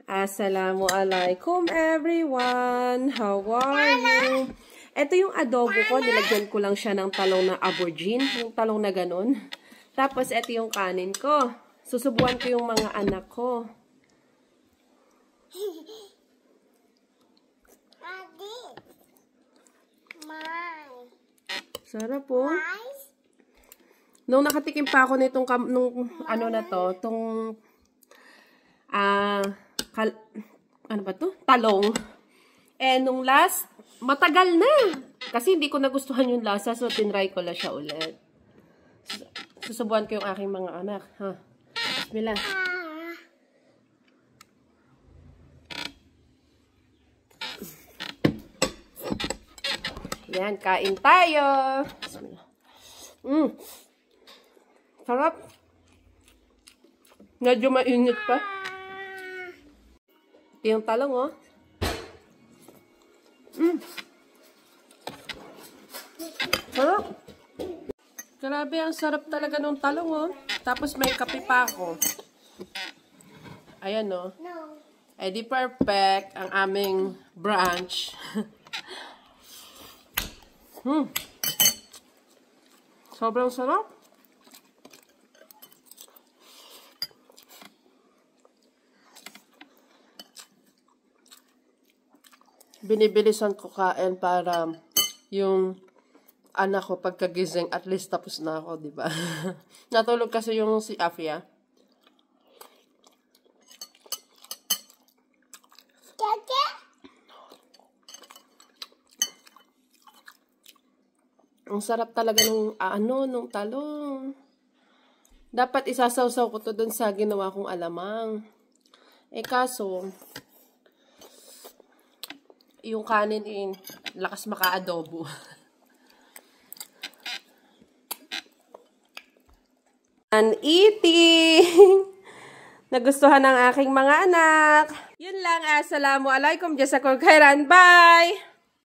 Assalamualaikum everyone! How are you? Ito yung adobo ko. Nilagyan ko lang siya ng talong na aubergine. Yung talong na ganun. Tapos ito yung kanin ko. Susubuan ko yung mga anak ko. Sarap po. Nung nakatikim pa ako nitong ano na to, tong ano ba to? Talong. Nung last, matagal na. Kasi hindi ko nagustuhan yung lasa, so tinry ko lang siya ulit. Susubuan ko yung aking mga anak. Ha? Bismillah. Yan, kain tayo. Bismillah. Sarap. Medyo mainit pa. Ito yung talong, oh. Sarap. Grabe, ang sarap talaga ng talong, oh. Tapos may kape pa ako. Ayan, oh. Di perfect ang aming brunch. Sobrang sarap. Binibilisan ko kain para yung anak ko pagkagising at least tapos na ako, di ba? Natulog kasi yung si Afia. Ang sarap talaga nung nung talong. Dapat isasawsaw ko to dun sa ginawa kong alamang. Kaso yung kanin lakas maka-adobo. And eating! Nagustuhan ng aking mga anak. Yun lang. Assalamualaikum. Jazakallahu khairan. Bye!